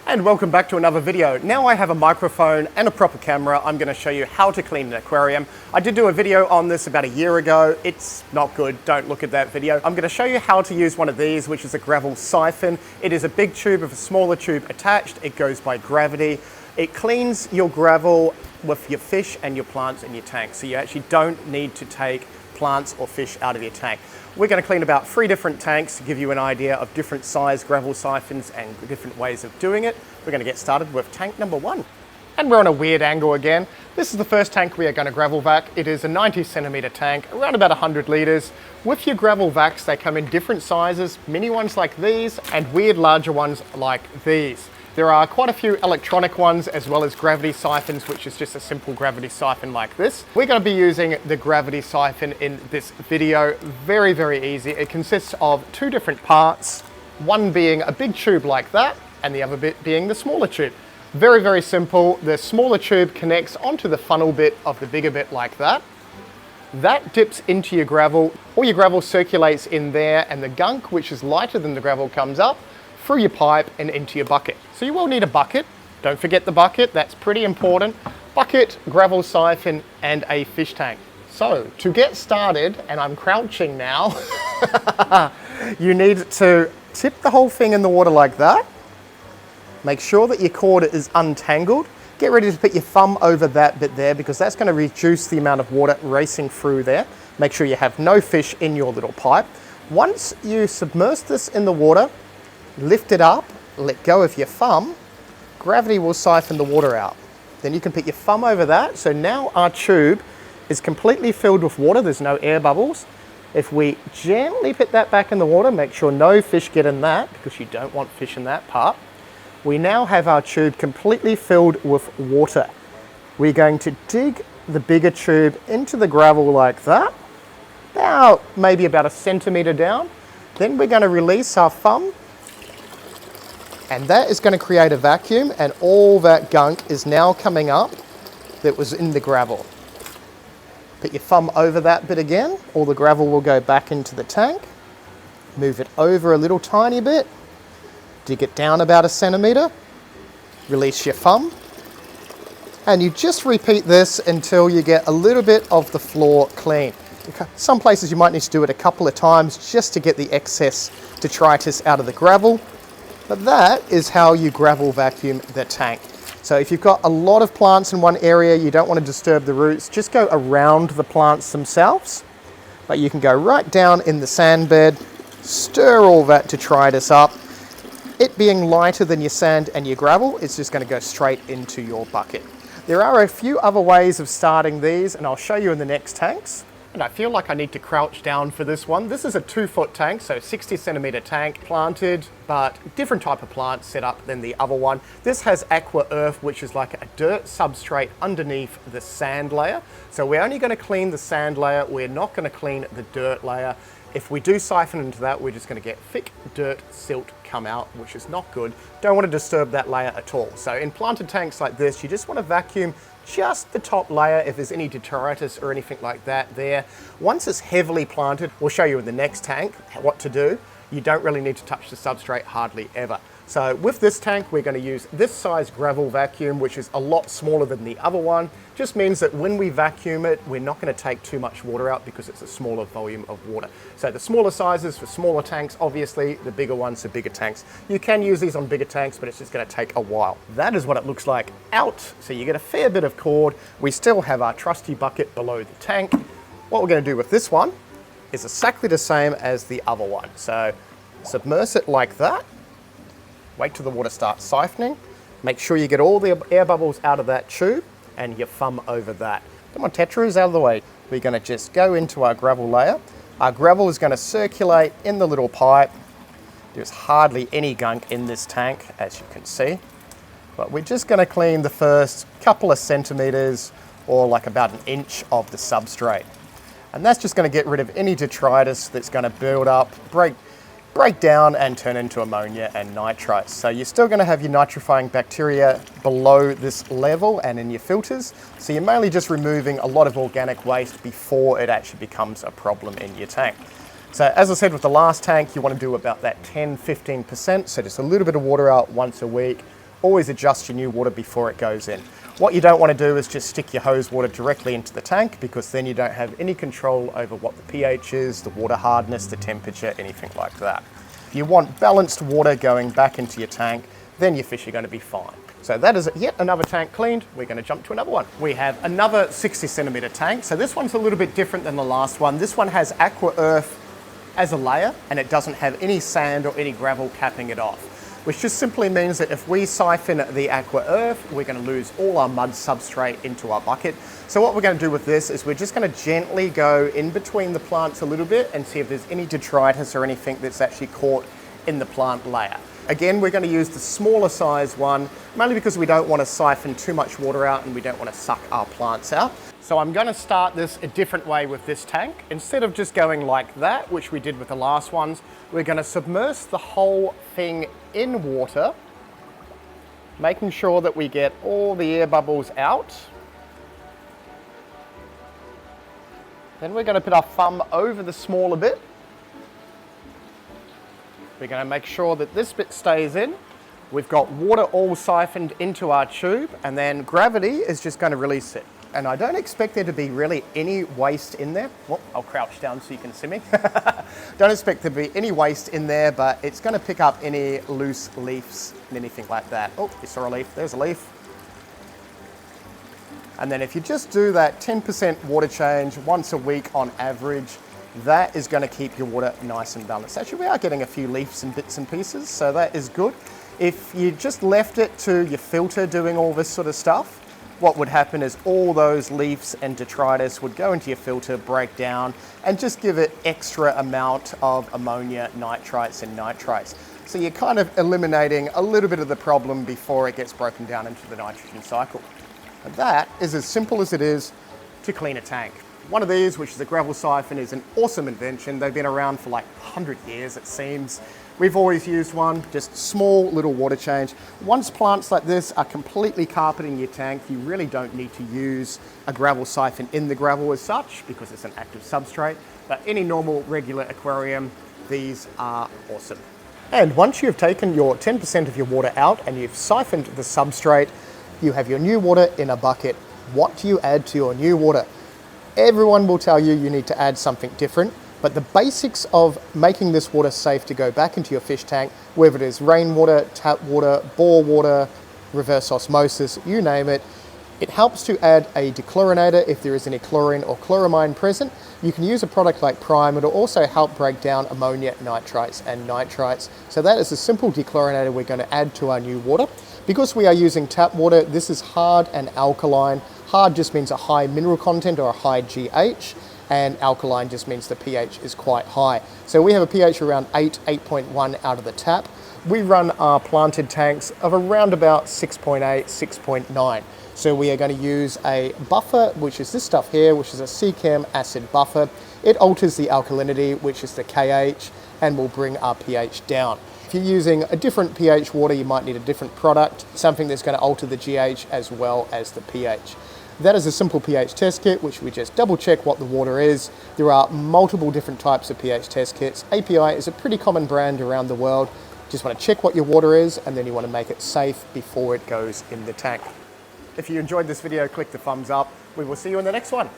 And welcome back to another video. Now I have a microphone and a proper camera. I'm going to show you how to clean an aquarium. I did do a video on this about a year ago. It's not good, don't look at that video. I'm going to show you how to use one of these, which is a gravel siphon. It is a big tube with a smaller tube attached. It goes by gravity. It cleans your gravel with your fish and your plants in your tank. So you actually don't need to take plants or fish out of your tank. We're going to clean about 3 different tanks to give you an idea of different size gravel siphons and different ways of doing it. We're going to get started with tank number 1. And we're on a weird angle again. This is the first tank we are going to gravel vac. It is a 90 centimeter tank, around about 100 liters. With your gravel vacs, they come in different sizes, mini ones like these and weird larger ones like these. There are quite a few electronic ones as well as gravity siphons, which is just a simple gravity siphon like this. We're going to be using the gravity siphon in this video. Very, very easy. It consists of 2 different parts, one being a big tube like that and the other bit being the smaller tube. Very, very simple. The smaller tube connects onto the funnel bit of the bigger bit like that. That dips into your gravel. All your gravel circulates in there and the gunk, which is lighter than the gravel, comes up through your pipe and into your bucket. So you will need a bucket. Don't forget the bucket, that's pretty important. Bucket, gravel siphon, and a fish tank. So to get started, and I'm crouching now, you need to tip the whole thing in the water like that. Make sure that your cord is untangled. Get ready to put your thumb over that bit there because that's going to reduce the amount of water racing through there. Make sure you have no fish in your little pipe. Once you submerge this in the water, lift it up, let go of your thumb, gravity will siphon the water out. Then you can put your thumb over that. So now our tube is completely filled with water, there's no air bubbles. If we gently put that back in the water, make sure no fish get in that because you don't want fish in that part. We now have our tube completely filled with water. We're going to dig the bigger tube into the gravel like that, maybe about 1 centimeter down. Then we're going to release our thumb, and that is going to create a vacuum, and all that gunk is now coming up that was in the gravel. Put your thumb over that bit again, all the gravel will go back into the tank. Move it over a little tiny bit, dig it down about 1 centimeter, release your thumb, and you just repeat this until you get a little bit of the floor clean. Some places you might need to do it a couple of times just to get the excess detritus out of the gravel. But that is how you gravel vacuum the tank. So if you've got a lot of plants in one area, you don't want to disturb the roots, just go around the plants themselves. But you can go right down in the sand bed, stir all that detritus up. It being lighter than your sand and your gravel, it's just going to go straight into your bucket. There are a few other ways of starting these, and I'll show you in the next tanks. And I feel like I need to crouch down for this one. This is a 2-foot tank, so 60 centimeter tank, planted, but different type of plant set up than the other one. This has aqua earth, which is like a dirt substrate underneath the sand layer. So we're only going to clean the sand layer. We're not going to clean the dirt layer. If we do siphon into that, we're just going to get thick dirt silt come out, which is not good. Don't want to disturb that layer at all. So in planted tanks like this, you just want to vacuum just the top layer if there's any detritus or anything like that there. Once it's heavily planted, we'll show you in the next tank what to do. You don't really need to touch the substrate hardly ever. So with this tank, we're going to use this size gravel vacuum, which is a lot smaller than the other one. Just means that when we vacuum it, we're not going to take too much water out because it's a smaller volume of water. So the smaller sizes for smaller tanks, obviously, the bigger ones for bigger tanks. You can use these on bigger tanks, but it's just going to take a while. That is what it looks like out. So you get a fair bit of cord. We still have our trusty bucket below the tank. What we're going to do with this one is exactly the same as the other one. So submerge it like that. Wait till the water starts siphoning. Make sure you get all the air bubbles out of that tube and your thumb over that. Come on, Tetra is out of the way. We're going to just go into our gravel layer. Our gravel is going to circulate in the little pipe. There's hardly any gunk in this tank, as you can see. But we're just going to clean the first couple of centimeters or like about 1 inch of the substrate. And that's just going to get rid of any detritus that's going to build up, break down and turn into ammonia and nitrites. So you're still going to have your nitrifying bacteria below this level and in your filters. So you're mainly just removing a lot of organic waste before it actually becomes a problem in your tank. So as I said with the last tank, you want to do about that 10-15%. So just a little bit of water out once a week. always adjust your new water before it goes in. What you don't want to do is just stick your hose water directly into the tank, because then you don't have any control over what the pH is, the water hardness, the temperature, anything like that. If you want balanced water going back into your tank, then your fish are going to be fine. So that is yet another tank cleaned. We're going to jump to another one. We have another 60 centimeter tank. So this one's a little bit different than the last one. This one has aqua earth as a layer, and it doesn't have any sand or any gravel capping it off, which just simply means that if we siphon the aqua earth, we're going to lose all our mud substrate into our bucket. So what we're going to do with this is we're just going to gently go in between the plants a little bit and see if there's any detritus or anything that's actually caught in the plant layer. Again, we're going to use the smaller size one, mainly because we don't want to siphon too much water out and we don't want to suck our plants out. So I'm going to start this a different way with this tank. Instead of just going like that, which we did with the last ones, we're going to submerge the whole thing in water, making sure that we get all the air bubbles out. Then we're going to put our thumb over the smaller bit. We're going to make sure that this bit stays in. We've got water all siphoned into our tube, and then gravity is just going to release it. And I don't expect there to be really any waste in there. Well, I'll crouch down so you can see me. Don't expect there to be any waste in there, but it's going to pick up any loose leaves and anything like that. Oh, you saw a leaf. There's a leaf. And then if you just do that 10% water change once a week on average, that is going to keep your water nice and balanced. Actually, we are getting a few leaves and bits and pieces, so that is good. If you just left it to your filter doing all this sort of stuff, what would happen is all those leaves and detritus would go into your filter, break down, and just give it extra amount of ammonia, nitrites, and nitrates. So you're kind of eliminating a little bit of the problem before it gets broken down into the nitrogen cycle. And that is as simple as it is to clean a tank. One of these, which is a gravel siphon, is an awesome invention. They've been around for like 100 years, it seems. We've always used one, just small little water change. Once plants like this are completely carpeting your tank, you really don't need to use a gravel siphon in the gravel as such, because it's an active substrate. But any normal, regular aquarium, these are awesome. And once you've taken your 10% of your water out and you've siphoned the substrate, you have your new water in a bucket. What do you add to your new water? Everyone will tell you need to add something different, but the basics of making this water safe to go back into your fish tank, whether it is rainwater, tap water, bore water, reverse osmosis, you name it, it helps to add a dechlorinator if there is any chlorine or chloramine present. You can use a product like Prime. It'll also help break down ammonia, nitrites, and nitrites. So that is a simple dechlorinator we're going to add to our new water. Because we are using tap water, this is hard and alkaline. Hard just means a high mineral content or a high GH, and alkaline just means the pH is quite high. So we have a pH around 8, 8.1 out of the tap. We run our planted tanks of around about 6.8, 6.9. So we are going to use a buffer, which is this stuff here, which is a CHEAN acid buffer. It alters the alkalinity, which is the KH, and will bring our pH down. If you're using a different pH water, you might need a different product, something that's going to alter the GH as well as the pH. That is a simple pH test kit, which we just double check what the water is. There are multiple different types of pH test kits. API is a pretty common brand around the world. Just want to check what your water is, and then you want to make it safe before it goes in the tank. If you enjoyed this video, click the thumbs up. We will see you in the next one.